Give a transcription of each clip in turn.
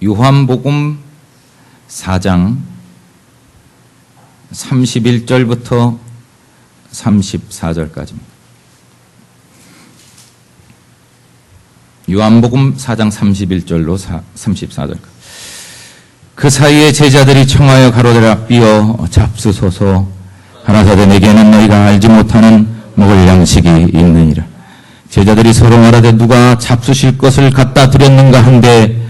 요한복음 4장 31절부터 34절까지입니다. 요한복음 4장 31절로 34절까지. 그 사이에 제자들이 청하여 가로되라 비어 잡수소서. 가라사대 내게는 너희가 알지 못하는 먹을 양식이 있느니라. 제자들이 서로 말하되 누가 잡수실 것을 갖다 드렸는가 한데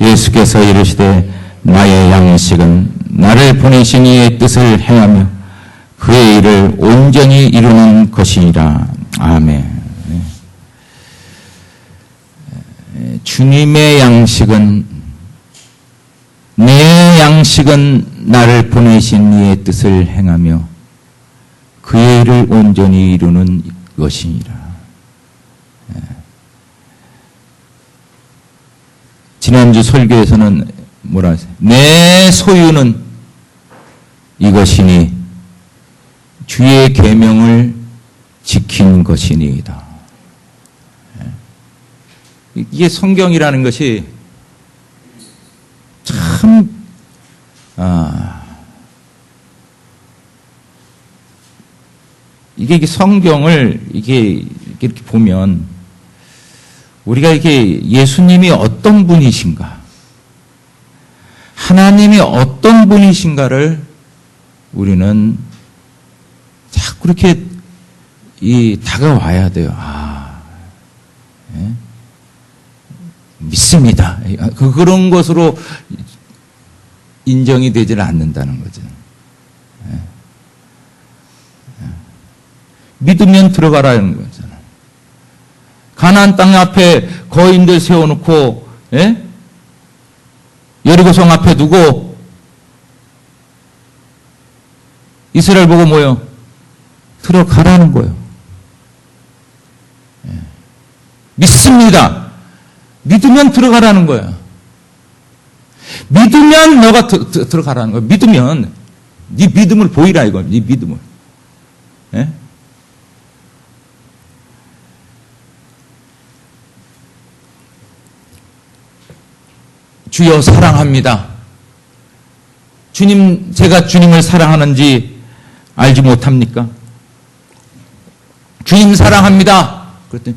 예수께서 이르시되 나의 양식은 나를 보내신 이의 뜻을 행하며 그의 일을 온전히 이루는 것이니라. 아멘. 주님의 양식은, 내 양식은 나를 보내신 이의 뜻을 행하며 그의 일을 온전히 이루는 것이니라. 지난주 설교에서는 뭐라 하세요? 내 소유는 이것이니 주의 계명을 지킨 것이니이다. 이게 성경이라는 것이 참 이게 성경을 이렇게 보면 우리가 이게 예수님이 어떤 분이신가, 하나님이 어떤 분이신가를 우리는 자꾸 이렇게 다가와야 돼요. 예? 믿습니다. 그런 것으로 인정이 되지는 않는다는 거죠. 예? 믿으면 들어가라는 거잖아요. 가나안 땅 앞에 거인들 세워놓고, 예? 여리고성 앞에 두고 이스라엘 보고 뭐요? 들어가라는 거예요. 예. 믿습니다. 믿으면 들어가라는 거예요. 믿으면 너가 들어가라는 거예요. 믿으면 네 믿음을 보이라 이거. 네 믿음을. 예? 주여 사랑합니다. 주님, 제가 주님을 사랑하는지 알지 못합니까? 주님 사랑합니다. 그랬더니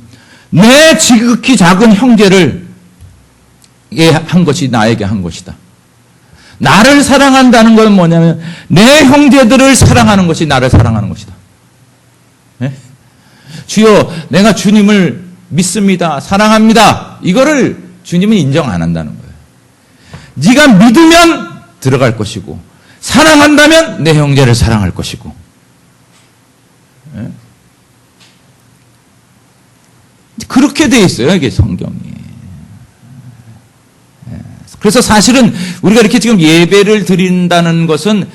내 지극히 작은 형제를 한 것이 나에게 한 것이다. 나를 사랑한다는 건 뭐냐면 내 형제들을 사랑하는 것이 나를 사랑하는 것이다. 네? 주여 내가 주님을 믿습니다. 사랑합니다. 이거를 주님은 인정 안 한다는 거예요. 네가 믿으면 들어갈 것이고 사랑한다면 내 형제를 사랑할 것이고. 네? 그렇게 돼 있어요, 이게 성경이. 그래서 사실은 우리가 이렇게 지금 예배를 드린다는 것은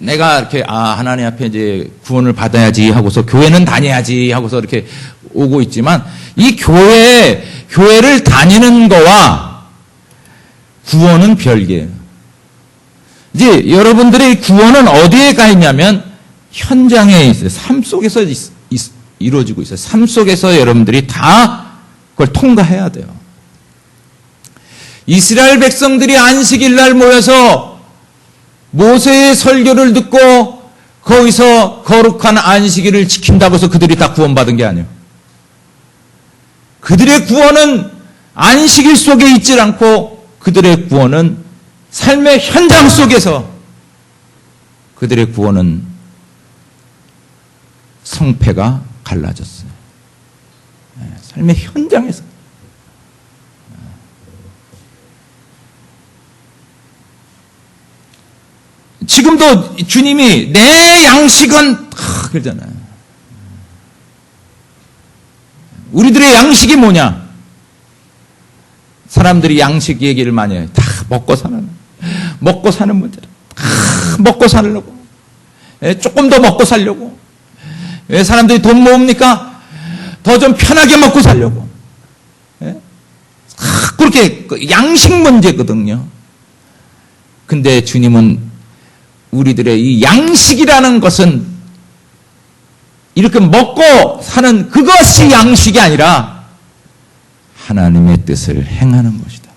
내가 이렇게 하나님 앞에 이제 구원을 받아야지 하고서 교회는 다녀야지 하고서 이렇게 오고 있지만 이 교회를 다니는 거와 구원은 별개예요. 이제 여러분들의 구원은 어디에 가 있냐면 현장에 있어요. 삶 속에서 이루어지고 있어요. 삶 속에서 여러분들이 다 그걸 통과해야 돼요. 이스라엘 백성들이 안식일 날 모여서 모세의 설교를 듣고 거기서 거룩한 안식일을 지킨다고 해서 그들이 다 구원받은 게 아니에요. 그들의 구원은 안식일 속에 있질 않고 그들의 구원은 삶의 현장 속에서 그들의 구원은 성패가 갈라졌어요. 삶의 현장에서. 지금도 주님이 내 양식은 그러잖아요. 우리들의 양식이 뭐냐? 사람들이 양식 얘기를 많이 해요. 다 먹고 사는 문제다. 다 먹고 살려고. 조금 더 먹고 살려고. 왜 사람들이 돈 모읍니까? 더 좀 편하게 먹고 살려고. 그렇게 양식 문제거든요. 근데 주님은 우리들의 이 양식이라는 것은 이렇게 먹고 사는 그것이 양식이 아니라 하나님의 뜻을 행하는 것이다.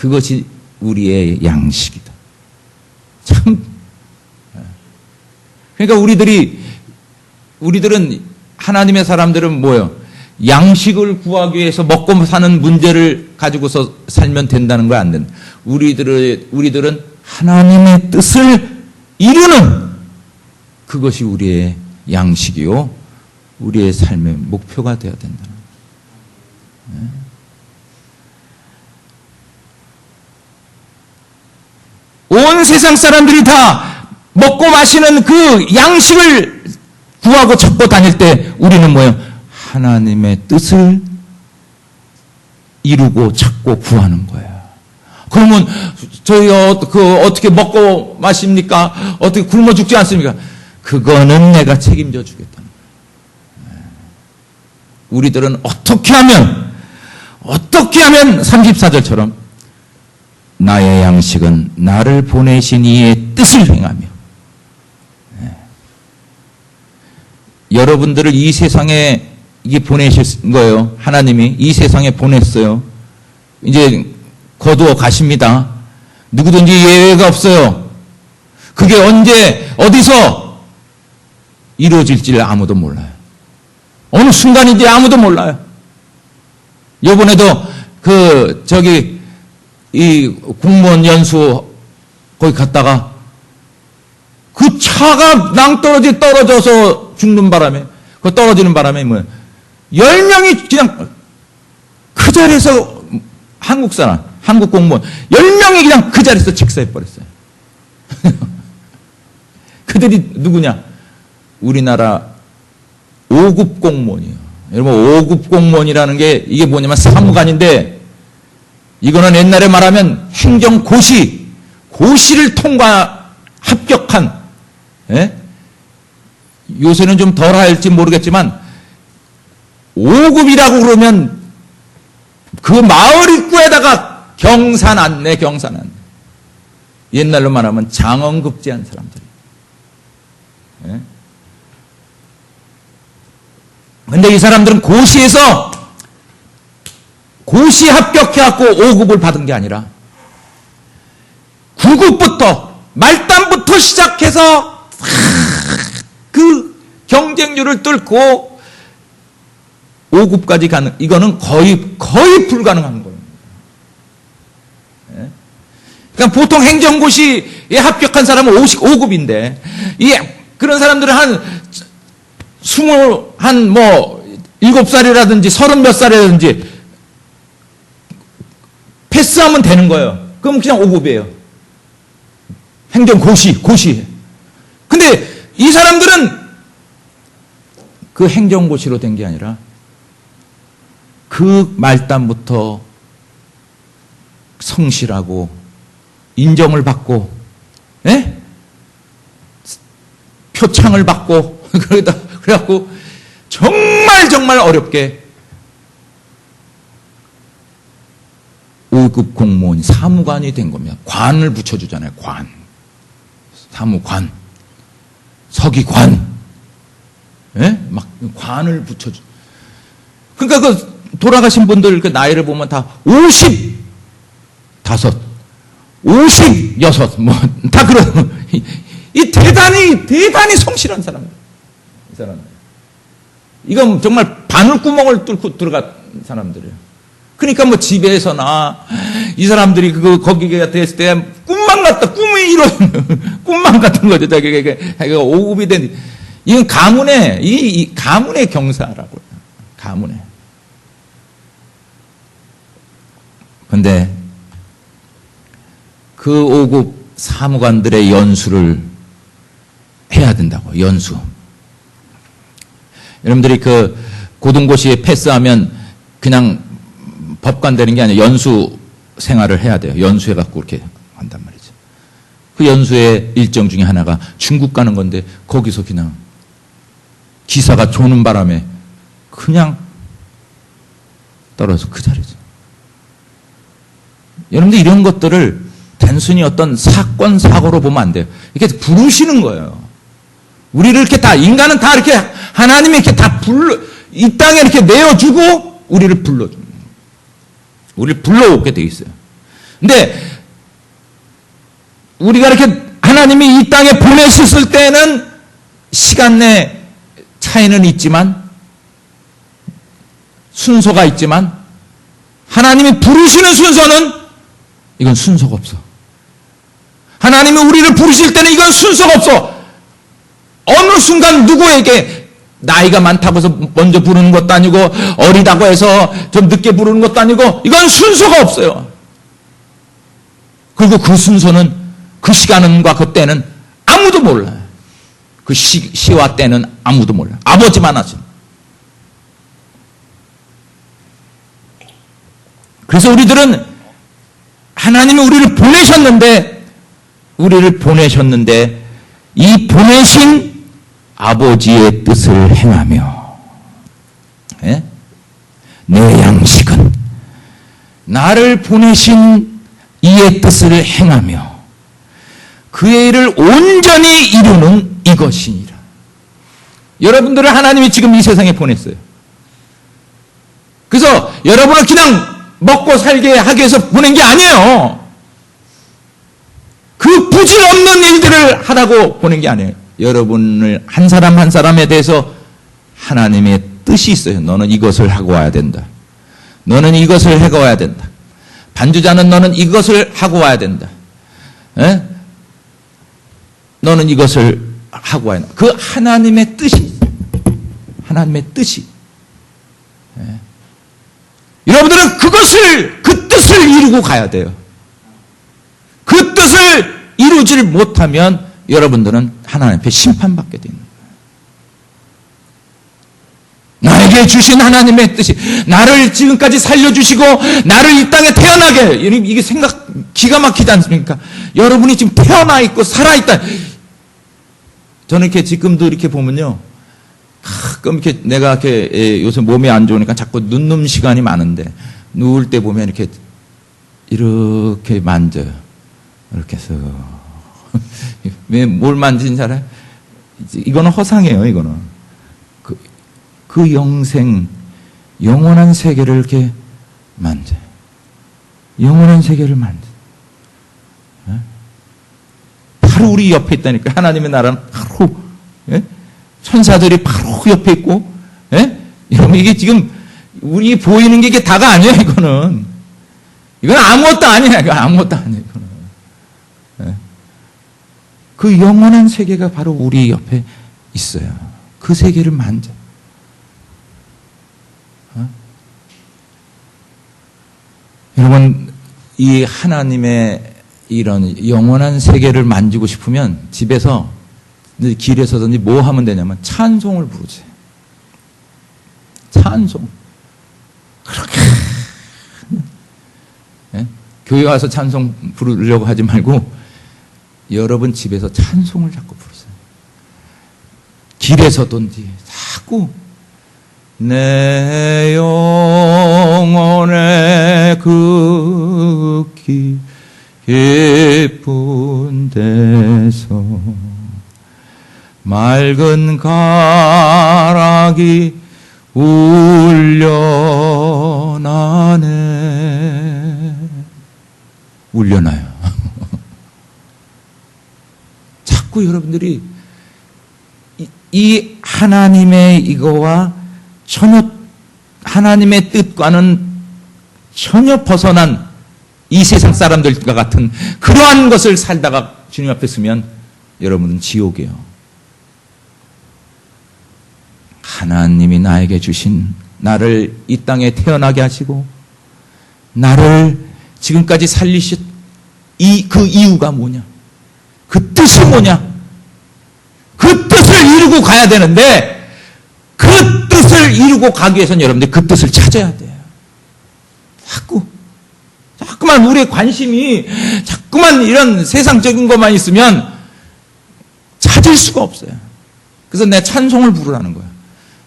그것이 우리의 양식이다. 참. 그러니까 우리들은 하나님의 사람들은 뭐예요? 양식을 구하기 위해서 먹고 사는 문제를 가지고서 살면 된다는 거 안 된다. 우리들은 하나님의 뜻을 이루는 그것이 우리의 양식이요, 우리의 삶의 목표가 되어야 된다. 온 세상 사람들이 다 먹고 마시는 그 양식을 구하고 찾고 다닐 때 우리는 뭐예요? 하나님의 뜻을 이루고 찾고 구하는 거예요. 그러면 저희 어떻게 먹고 마십니까? 어떻게 굶어 죽지 않습니까? 그거는 내가 책임져 주겠다는 거예요. 우리들은 어떻게 하면 34절처럼 나의 양식은 나를 보내신 이의 뜻을 행하며, 여러분들을 이 세상에 이게 보내신 거예요. 하나님이 이 세상에 보냈어요. 이제 거두어 가십니다. 누구든지 예외가 없어요. 그게 언제 어디서 이루어질지 아무도 몰라요. 어느 순간인지 아무도 몰라요. 이번에도 이 공무원 연수 거기 갔다가 그 차가 낭떠러지 떨어져서 죽는 바람에, 그 떨어지는 바람에 10명이 그냥 그 자리에서 한국 공무원 10명이 그냥 그 자리에서 직사해버렸어요. 그들이 누구냐? 우리나라 5급 공무원이에요. 여러분, 5급 공무원이라는 게 이게 뭐냐면 사무관인데, 이거는 옛날에 말하면 고시를 합격한, 요새는 좀 덜 할지 모르겠지만 5급이라고 그러면 그 마을 입구에다가 경산 안내. 옛날로 말하면 장원급제한 사람들. 근데 이 사람들은 고시 합격해갖고 5급을 받은 게 아니라 9급부터 말단부터 시작해서 그 경쟁률을 뚫고 5급까지 가는, 이거는 거의 불가능한 거예요. 그러니까 보통 행정고시에 합격한 사람은 5급인데, 그런 사람들은 한 7살이라든지 30몇 살이라든지 패스하면 되는 거예요. 그럼 그냥 5급이에요. 행정고시. 근데 이 사람들은 그 행정고시로 된 게 아니라 그 말단부터 성실하고 인정을 받고, 표창을 받고, 그래갖고 정말 어렵게 5급 공무원이 사무관이 된 겁니다. 관을 붙여주잖아요. 사무관, 서기관, 막 관을 붙여주. 그러니까 돌아가신 분들 그 나이를 보면 다 55, 56, 다 그런, 이 대단히 성실한 사람들. 이 사람들. 이건 정말 바늘구멍을 뚫고 들어간 사람들이에요. 그러니까 집에서나 이 사람들이 거기가 됐을 때 꿈만 같은 거죠. 자기가 5급이 된, 이건 가문의 경사라고요. 가문의. 근데 그 5급 사무관들의 연수를 해야 된다고, 연수. 여러분들이 고등고시에 패스하면 그냥 법관 되는 게 아니라 연수 생활을 해야 돼요. 연수해갖고 이렇게 한단 말이죠. 그 연수의 일정 중에 하나가 중국 가는 건데, 거기서 그냥 기사가 조는 바람에 그냥 떨어져서 그 자리죠. 여러분들 이런 것들을 단순히 어떤 사건, 사고로 보면 안 돼요. 이렇게 부르시는 거예요. 우리를 이렇게 인간은 다 이렇게 하나님이 이렇게 이 땅에 이렇게 내어주고 우리를 불러줍니다. 우리를 불러오게 돼 있어요. 근데 우리가 이렇게 하나님이 이 땅에 보내셨을 때는 시간 내 차이는 있지만, 순서가 있지만, 하나님이 부르시는 순서는 이건 순서가 없어. 하나님이 우리를 부르실 때는 이건 순서가 없어. 어느 순간 누구에게 나이가 많다고 해서 먼저 부르는 것도 아니고, 어리다고 해서 좀 늦게 부르는 것도 아니고, 이건 순서가 없어요. 그리고 그 순서는, 그 시간과 그 때는 아무도 몰라요. 그 시와 때는 아무도 몰라요. 아버지만 아시는. 그래서 우리들은 하나님이 우리를 보내셨는데 이 보내신 아버지의 뜻을 행하며, 예? 내 양식은 나를 보내신 이의 뜻을 행하며 그의 일을 온전히 이루는 이것이니라. 여러분들을 하나님이 지금 이 세상에 보냈어요. 그래서 여러분을 그냥 먹고 살게 하기 위해서 보낸 게 아니에요. 그 부질없는 일들을 하라고 보낸 게 아니에요. 여러분을 한 사람 한 사람에 대해서 하나님의 뜻이 있어요. 너는 이것을 하고 와야 된다. 너는 이것을 하고 와야 된다. 반주자는 너는 이것을 하고 와야 된다. 에? 너는 이것을 하고 와야 된다. 그 하나님의 뜻이, 하나님의 뜻이. 에? 여러분들은 그 뜻을 이루고 가야 돼요. 그 뜻을 이루지를 못하면 여러분들은 하나님 앞에 심판받게 되는 거예요. 나에게 주신 하나님의 뜻이, 나를 지금까지 살려주시고 나를 이 땅에 태어나게, 이게 생각 기가 막히지 않습니까? 여러분이 지금 태어나 있고 살아있다. 저는 이렇게 지금도 이렇게 보면요, 가끔 이렇게 내가 이렇게 요새 몸이 안 좋으니까 자꾸 눕는 시간이 많은데, 누울 때 보면 이렇게 만져요. 이렇게 해서. 왜 뭘 만지는 줄 알아요? 이거는 허상이에요, 이거는. 그 영원한 세계를 이렇게 만져요. 영원한 세계를 만져요. 바로 우리 옆에 있다니까. 하나님의 나라는 바로, 예? 천사들이 바로 옆에 있고, 예? 여러분, 이게 지금, 우리 보이는 게 이게 다가 아니에요, 이거는. 이건 아무것도 아니야, 이거 아무것도 아니에요, 이거는. 예? 그 영원한 세계가 바로 우리 옆에 있어요. 그 세계를 만져. 여러분, 이 하나님의 이런 영원한 세계를 만지고 싶으면 집에서 길에서든지 뭐 하면 되냐면 찬송을 부르세요. 찬송. 그렇게. 네? 교회 와서 찬송 부르려고 하지 말고 여러분 집에서 찬송을 자꾸 부르세요. 길에서든지 자꾸 내 영혼의 극히 깊은 데서 맑은 가락이 울려나네. 울려나요. 자꾸 여러분들이 이 하나님의 이거와 전혀 하나님의 뜻과는 전혀 벗어난 이 세상 사람들과 같은 그러한 것을 살다가 주님 앞에 서면 여러분은 지옥이에요. 하나님이 나에게 주신, 나를 이 땅에 태어나게 하시고 나를 지금까지 살리신 그 이유가 뭐냐? 그 뜻이 뭐냐? 그 뜻을 이루고 가야 되는데 그 뜻을 이루고 가기 위해서는 여러분들 그 뜻을 찾아야 돼요. 자꾸만 우리의 관심이 자꾸만 이런 세상적인 것만 있으면 찾을 수가 없어요. 그래서 내 찬송을 부르라는 거야.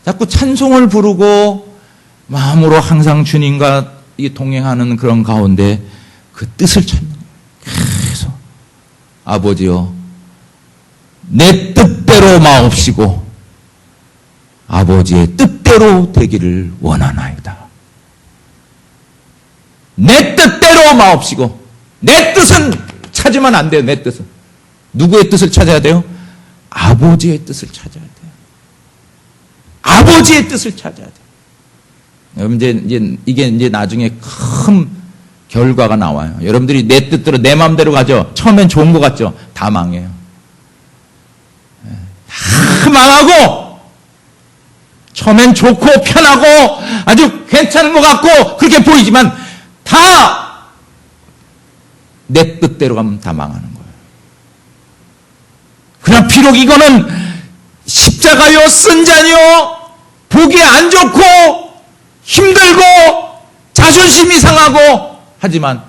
자꾸 찬송을 부르고 마음으로 항상 주님과 동행하는 그런 가운데 그 뜻을 찾는 거예요. 계속 아버지여 내 뜻대로 마옵시고 아버지의 뜻대로 되기를 원하나이다. 내 뜻대로 마옵시고 내 뜻은 찾으면 안 돼요. 내 뜻은. 누구의 뜻을 찾아야 돼요? 아버지의 뜻을 찾아야 돼요. 아버지의 뜻을 찾아야 돼요. 여러분 이게 이제 나중에 큰 결과가 나와요. 여러분들이 내 뜻대로 내 마음대로 가죠. 처음엔 좋은 것 같죠. 다 망해요. 다 망하고 처음엔 좋고 편하고 아주 괜찮은 것 같고 그렇게 보이지만 다 내 뜻대로 가면 다 망하는 거예요. 그러나 비록 이거는 십자가요 쓴 자니요 보기 안 좋고 힘들고 자존심이 상하고 하지만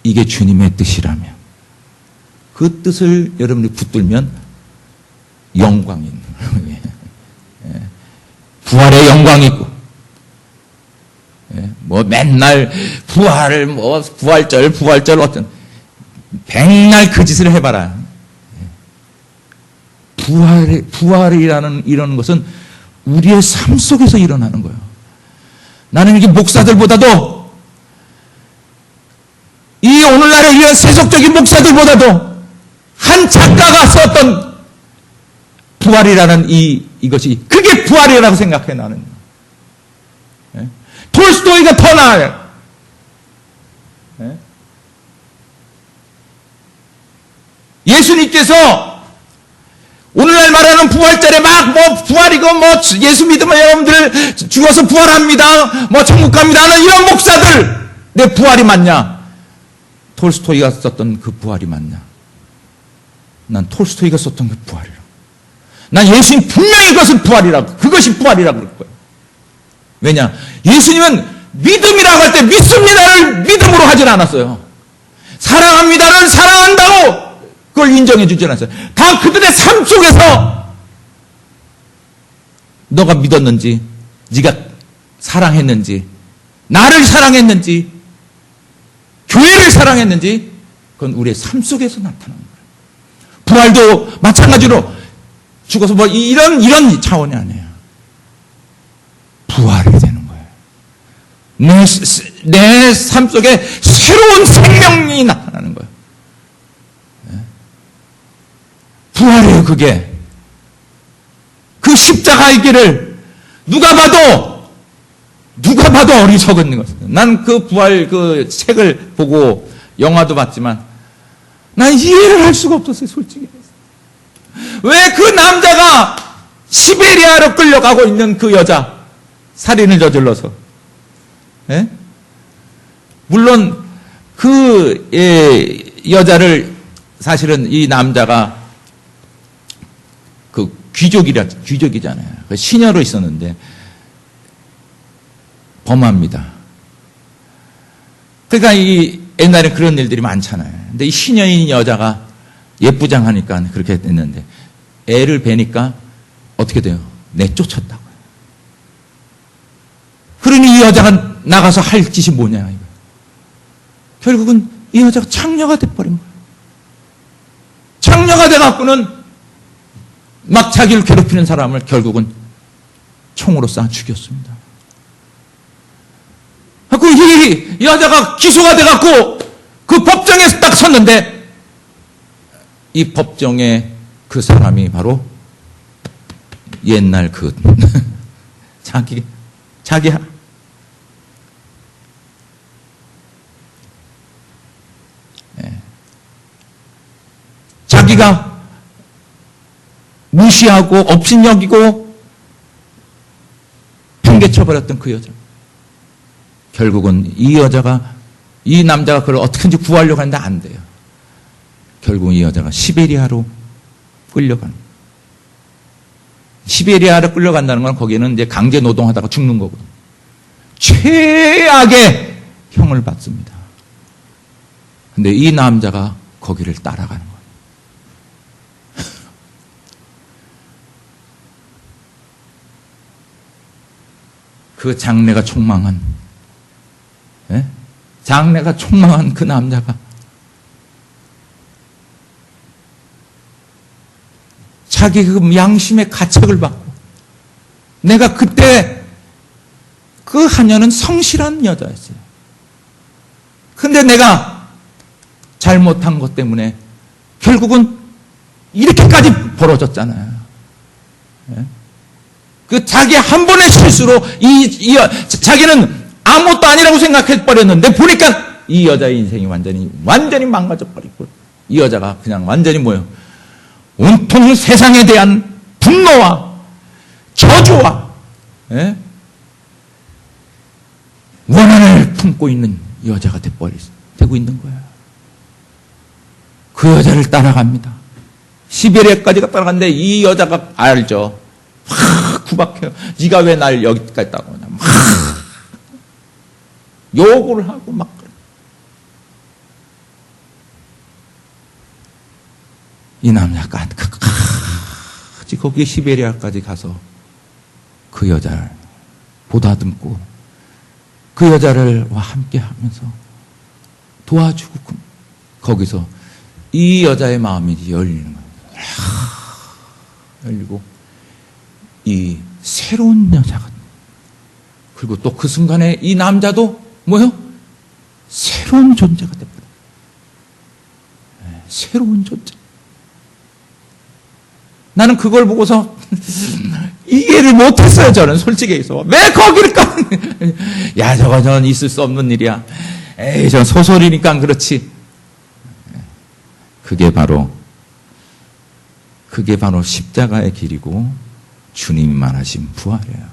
이게 주님의 뜻이라면 그 뜻을 여러분이 붙들면 영광이 있는 거예요. 부활의 영광이 있고 뭐 맨날 부활절 어떤 백날 그 짓을 해봐라. 부활이라는 이런 것은 우리의 삶 속에서 일어나는 거예요. 나는 이게 목사들보다도 이 오늘날의 이런 세속적인 목사들보다도 한 작가가 썼던 부활이라는 이것이 그게 부활이라고 생각해 나는. 톨스토이가 더 나아요. 예수님께서 오늘날 말하는 부활절에 막 뭐 부활이고 뭐 예수 믿으면 여러분들 죽어서 부활합니다. 뭐 천국 갑니다 하는 이런 목사들 내 부활이 맞냐? 톨스토이가 썼던 그 부활이 맞냐? 난 톨스토이가 썼던 그 부활이라고. 난 예수님 분명히 그것은 부활이라고. 그것이 부활이라고 그럴 거예요. 왜냐? 예수님은 믿음이라고 할 때 믿습니다를 믿음으로 하질 않았어요. 사랑합니다를 사랑한다고 그걸 인정해 주지 않았어요. 다 그들의 삶 속에서 너가 믿었는지, 네가 사랑했는지, 나를 사랑했는지, 교회를 사랑했는지 그건 우리의 삶 속에서 나타나는 거예요. 부활도 마찬가지로 죽어서 뭐 이런 차원이 아니에요. 부활이 되는 거예요. 내 삶 속에 새로운 생명이 나타나는 거예요. 부활이에요, 그게. 그 십자가의 길을 누가 봐도 어리석은 것이에요. 난 그 부활 그 책을 보고 영화도 봤지만 난 이해를 할 수가 없었어요, 솔직히. 왜 그 남자가 시베리아로 끌려가고 있는 그 여자 살인을 저질러서 물론 그 여자를 사실은 이 남자가 그 귀족이잖아요. 그 시녀로 있었는데 범합니다. 그러니까 이 옛날에 그런 일들이 많잖아요. 근데 이 시녀인 여자가 예쁘장하니까 그렇게 됐는데 애를 베니까 어떻게 돼요? 내쫓았다고요. 그러니 이 여자가 나가서 할 짓이 뭐냐 이거. 결국은 이 여자가 창녀가 돼버린 거예요. 창녀가 돼갖고는 막 자기를 괴롭히는 사람을 결국은 총으로 쏴 죽였습니다. 그 이 여자가 기소가 돼갖고 그 법정에서 딱 섰는데 이 법정에 그 사람이 바로 옛날 그 자기야. 자기가 무시하고 업신여기고 팽개쳐버렸던 그 여자. 결국은 이 남자가 그걸 어떻게든지 구하려고 하는데 안 돼요. 결국 이 여자가 시베리아로 끌려가는 거예요. 시베리아로 끌려간다는 건 거기는 이제 강제 노동하다가 죽는 거거든요. 최악의 형을 받습니다. 근데 이 남자가 거기를 따라가는 거예요. 그 장래가 촉망한 그 남자가 자기 그 양심의 가책을 받고 내가 그때 그 하녀는 성실한 여자였어요. 근데 내가 잘못한 것 때문에 결국은 이렇게까지 벌어졌잖아요. 예? 그 자기 한 번의 실수로 자기는 아무것도 아니라고 생각해버렸는데 보니까 이 여자의 인생이 완전히 망가져버리고 이 여자가 그냥 완전히 뭐예요? 온통 세상에 대한 분노와 저주와 원한을 품고 있는 여자가 되고 있는 거예요. 그 여자를 따라갑니다. 시베리아까지가 따라갔는데 이 여자가 알죠. 막 구박해요. 네가 왜 날 여기까지 따라오냐. 막 욕을 하고 막 이 남자가 끝까지 거기 시베리아까지 가서 그 여자를 보다듬고 그 여자를 함께 하면서 도와주고 거기서 이 여자의 마음이 열리는 거예요. 열리고 이 새로운 여자가 그리고 또 그 순간에 이 남자도 뭐요? 새로운 존재가 됩니다. 새로운 존재. 나는 그걸 보고서 이해를 못했어요. 저는 솔직히 해서 왜 거기를 가? 야 저건 있을 수 없는 일이야. 에이 전 소설이니까 그렇지. 그게 바로 십자가의 길이고 주님이 말하신 부활이에요.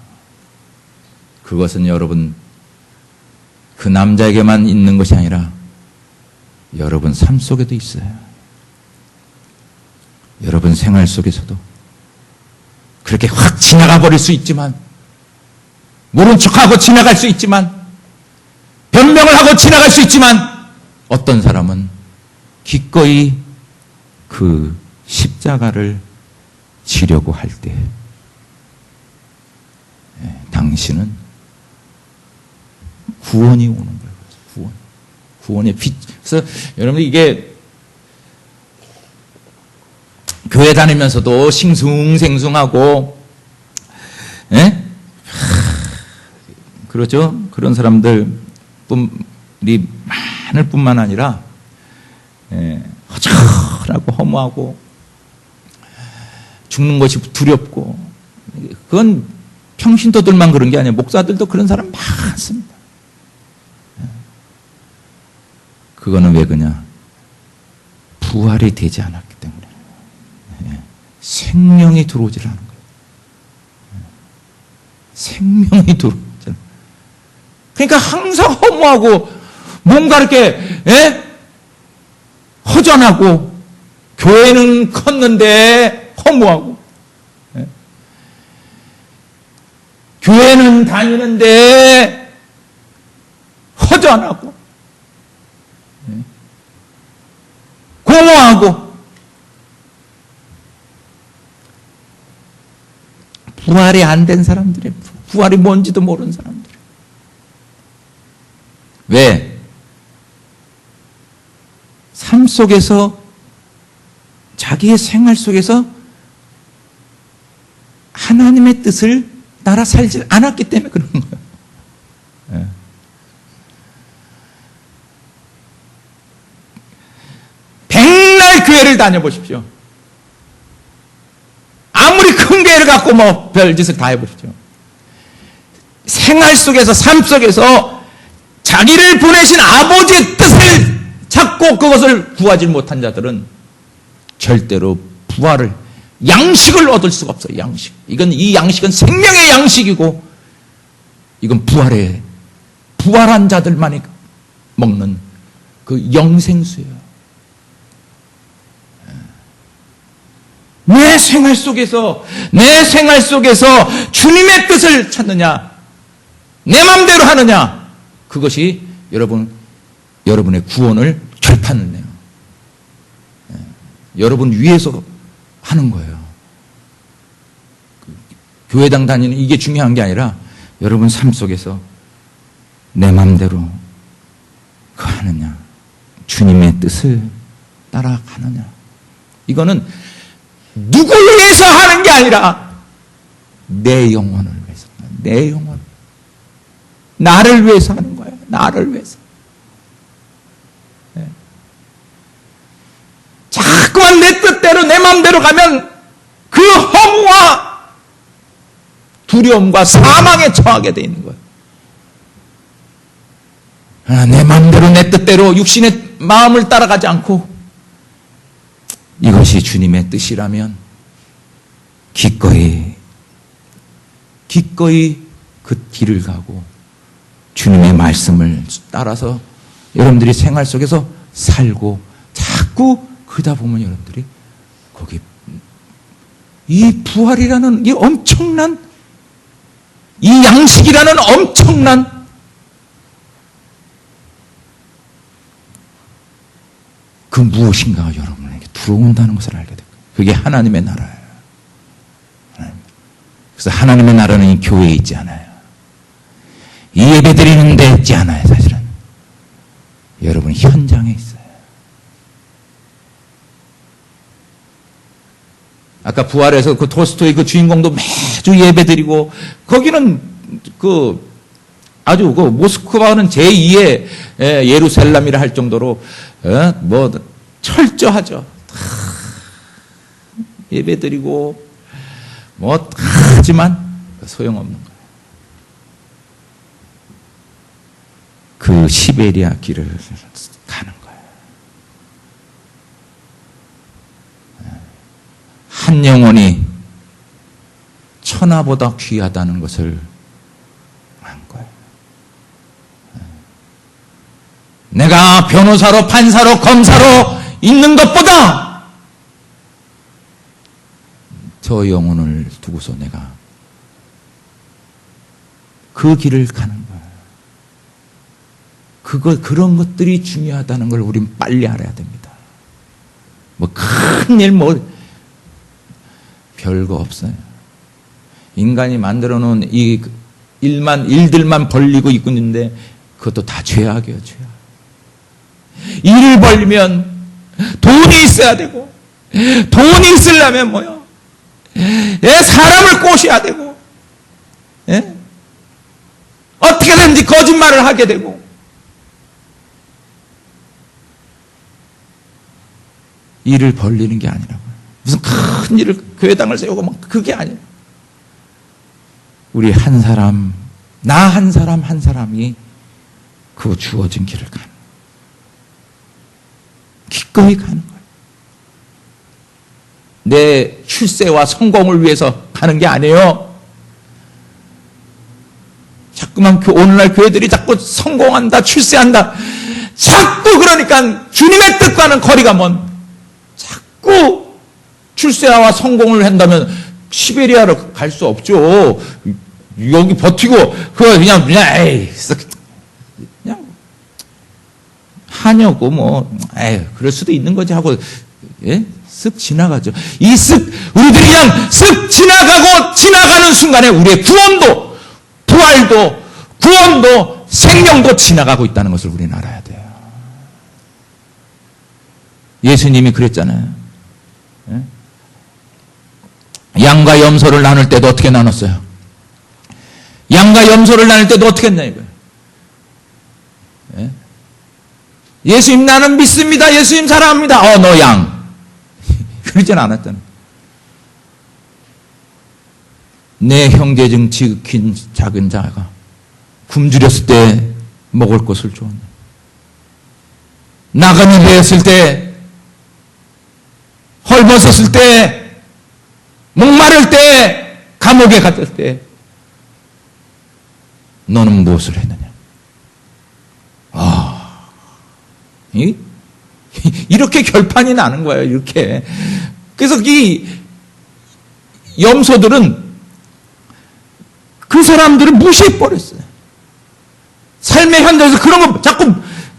그것은 여러분 그 남자에게만 있는 것이 아니라 여러분 삶 속에도 있어요. 여러분 생활 속에서도 그렇게 확 지나가 버릴 수 있지만 모른 척하고 지나갈 수 있지만 변명을 하고 지나갈 수 있지만 어떤 사람은 기꺼이 그 십자가를 지려고 할 때 당신은 구원이 오는 거예요. 구원의 빛. 그래서 여러분 이게 교회 다니면서도 싱숭생숭하고 그렇죠. 그런 사람들이 많을 뿐만 아니라 허전하고 허무하고 죽는 것이 두렵고 그건 평신도들만 그런 게 아니에요. 목사들도 그런 사람 많습니다. 그거는 왜 그러냐? 부활이 되지 않았기 때문에 생명이 들어오질 않은 거예요. 생명이 들어오질 않아요. 그러니까 항상 허무하고 뭔가 이렇게 허전하고 교회는 컸는데 허무하고 교회는 다니는데 허전하고 공허하고 부활이 안 된 사람들이에요. 부활이 뭔지도 모르는 사람들. 왜? 삶 속에서 자기의 생활 속에서 하나님의 뜻을 따라 살지 않았기 때문에 그런 거예요. 백날 교회를 다녀보십시오. 아무리 큰 교회를 갖고 뭐 별짓을 다 해보십시오. 생활 속에서 삶 속에서 자기를 보내신 아버지의 뜻을 찾고 그것을 구하지 못한 자들은 절대로 부활을 양식을 얻을 수가 없어요. 양식. 이 양식은 생명의 양식이고 이건 부활한 자들만이 먹는 그 영생수예요. 내 생활 속에서 주님의 뜻을 찾느냐, 내 마음대로 하느냐, 그것이 여러분의 구원을 결판내요. 여러분 위해서 하는 거예요. 교회당 다니는 이게 중요한 게 아니라 여러분 삶 속에서 내 마음대로 그 하느냐, 주님의 뜻을 따라가느냐. 이거는 누구를 위해서 하는 게 아니라 내 영혼을 위해서, 내 영혼, 나를 위해서 하는 거예요. 나를 위해서. 자꾸만 내 뜻대로 내 마음대로 가면 그 허무와 두려움과 사망에 처하게 돼 있는 거예요. 내 마음대로 내 뜻대로 육신의 마음을 따라가지 않고 이것이 주님의 뜻이라면 기꺼이 그 길을 가고 주님의 말씀을 따라서 여러분들이 생활 속에서 살고 자꾸 그러다 보면 여러분들이 거기 이 부활이라는 이 엄청난 이 양식이라는 엄청난 그 무엇인가가 여러분에게 들어온다는 것을 알게 됩니다. 그게 하나님의 나라예요. 그래서 하나님의 나라는 이 교회에 있지 않아요. 이 예배 드리는 데 있지 않아요. 사실은 여러분 현장에 있어요. 아까 부활에서 그 톨스토이 그 주인공도 매주 예배 드리고 거기는 그 아주 그 모스크바는 제2의 예루살렘이라 할 정도로 뭐 철저하죠. 예배 드리고 뭐 하지만 소용없는 거예요. 그 시베리아 길을 가는 거예요. 한 영혼이 천하보다 귀하다는 것을 안 거예요. 내가 변호사로 판사로 검사로 있는 것보다 저 영혼을 두고서 내가 그 길을 가는 거예요. 그런 것들이 중요하다는 걸 우린 빨리 알아야 됩니다. 뭐 큰일 별거 없어요. 인간이 만들어 놓은 이 일들만 벌리고 있고 있는데 그것도 다 죄악이에요, 죄악. 일을 벌리면 돈이 있어야 되고, 돈이 있으려면 뭐요? 사람을 꼬셔야 되고, 어떻게든지 거짓말을 하게 되고, 일을 벌리는 게 아니라고요. 무슨 큰 일을 교회당을 세우고 막 그게 아니에요. 우리 한 사람, 나 한 사람 한 사람이 그 주어진 길을 가는, 기꺼이 가는 거예요. 내 출세와 성공을 위해서 가는 게 아니에요. 자꾸만 오늘날 교회들이 자꾸 성공한다, 출세한다, 자꾸 그러니까 주님의 뜻과는 거리가 먼, 자꾸 출세와 성공을 한다면 시베리아로 갈 수 없죠. 여기 버티고 그냥 하냐고 뭐 그럴 수도 있는 거지 하고 쓱 지나가죠. 우리들이 그냥 쓱 지나가는 순간에 우리의 구원도 부활도 생명도 지나가고 있다는 것을 우리는 알아야 돼요. 예수님이 그랬잖아요. 양과 염소를 나눌 때도 어떻게 나눴어요? 양과 염소를 나눌 때도 어떻게 했냐 이거예요. 예수님 나는 믿습니다. 예수님 사랑합니다. 너 양. 그러진 않았잖아요. 내 형제 중 지극히 작은 자가 굶주렸을 때 먹을 것을 줬네. 나가는 데였을 때, 헐벗었을 때, 목마를 때, 감옥에 갔을 때 너는 무엇을 했느냐? 이렇게 결판이 나는 거예요. 이렇게. 그래서 이 염소들은 그 사람들을 무시해버렸어요. 삶의 현장에서 그런 거 자꾸,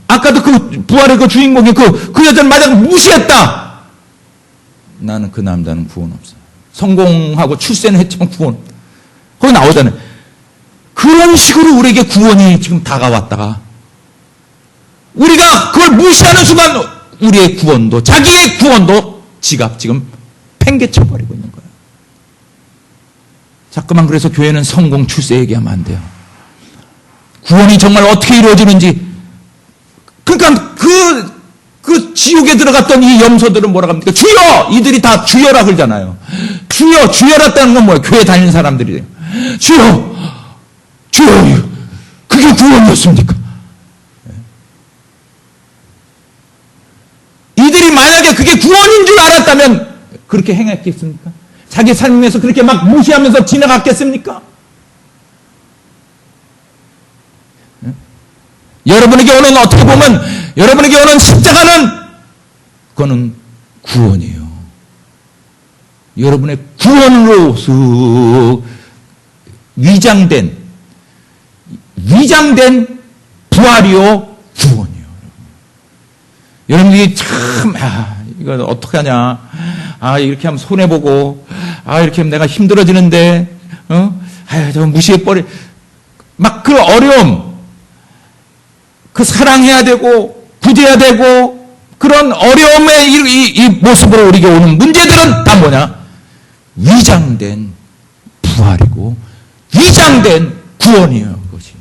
아까도 그 부활의 그 주인공이 그 여자를 만약 무시했다. 나는 그 남자는 구원 없어요. 성공하고 출세는 했지만 구원. 거기 나오잖아요. 그런 식으로 우리에게 구원이 지금 다가왔다가 우리가 그걸 무시하는 순간 우리의 구원도, 자기의 구원도 지가 지금 팽개쳐버리고 있는 거예요. 자꾸만 그래서 교회는 성공, 출세 얘기하면 안 돼요. 구원이 정말 어떻게 이루어지는지, 그러니까 그 지옥에 들어갔던 이 염소들은 뭐라고 합니까? 주여! 이들이 다 주여라 그러잖아요. 주여! 주여랐다는 건 뭐예요? 교회 다니는 사람들이래요. 주여! 주여! 그게 구원이었습니까? 이들이 만약에 그게 구원인 줄 알았다면 그렇게 행했겠습니까? 자기 삶에서 그렇게 막 무시하면서 지나갔겠습니까? 여러분에게 오는, 어떻게 보면 여러분에게 오는 십자가는 그거는 구원이에요. 여러분의 구원으로서 위장된 부활이요 구원이요. 여러분들이 참 이거 어떻게 하냐, 이렇게 하면 손해보고, 이렇게 하면 내가 힘들어지는데, 저 무시해버리, 막 그 어려움, 그 사랑해야 되고 구제해야 되고 그런 어려움의 이 모습으로 우리에게 오는 문제들은 다 뭐냐? 위장된 부활이고 위장된 구원이에요. 그것이.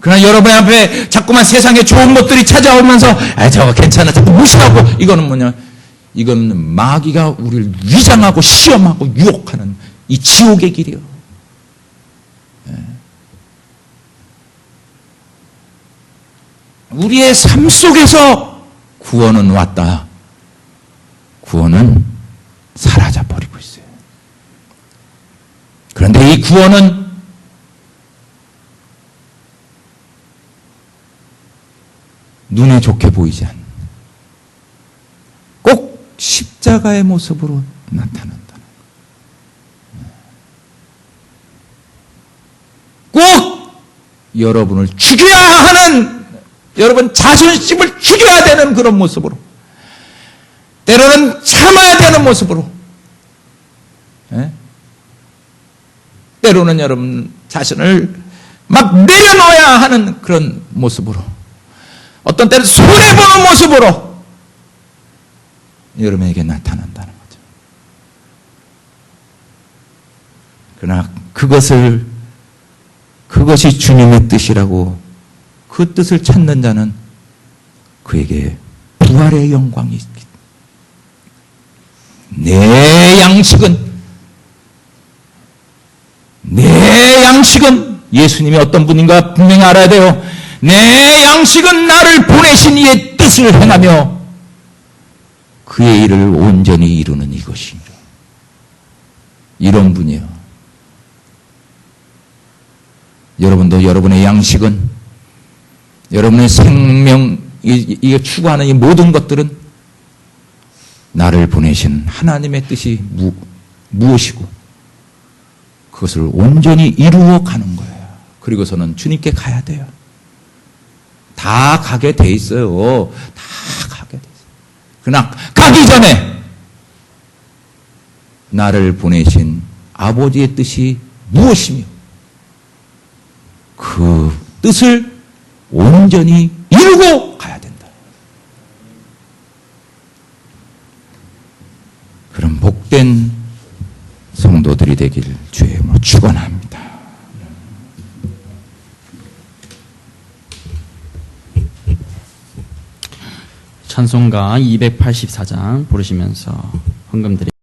그러나 여러분 앞에 자꾸만 세상에 좋은 것들이 찾아오면서 저거 괜찮아 자꾸 무시하고, 이거는 뭐냐? 이거는 마귀가 우리를 위장하고 시험하고 유혹하는 이 지옥의 길이에요. 우리의 삶 속에서 구원은 왔다. 구원은 사라져 버리고 있어요. 그런데 이 구원은 눈에 좋게 보이지 않는, 꼭 십자가의 모습으로 나타난다는 거예요. 꼭 여러분을 죽여야 하는, 여러분 자존심을 죽여야 되는 그런 모습으로, 때로는 참아야 되는 모습으로, 때로는 여러분 자신을 막 내려놓아야 하는 그런 모습으로, 어떤 때는 손해보는 모습으로 여러분에게 나타난다는 거죠. 그러나 그것이 주님의 뜻이라고, 그 뜻을 찾는 자는 그에게 부활의 영광이 있기. 내 양식은 예수님이 어떤 분인가 분명히 알아야 돼요. 내 양식은 나를 보내신 이의 뜻을 행하며 그의 일을 온전히 이루는 이것이니라. 이런 분이에요. 여러분도 여러분의 양식은, 여러분의 생명, 이게 추구하는 이 모든 것들은 나를 보내신 하나님의 뜻이 무엇이고 그것을 온전히 이루어 가는 거예요. 그리고서는 주님께 가야 돼요. 다 가게 돼 있어요. 다 가게 돼 있어요. 그러나 가기 전에 나를 보내신 아버지의 뜻이 무엇이며 그 뜻을 온전히 이루고 가야 된다. 그런 복된 성도들이 되길 주의 이름으로 축원합니다. 찬송가 284장 부르시면서 헌금드립니다.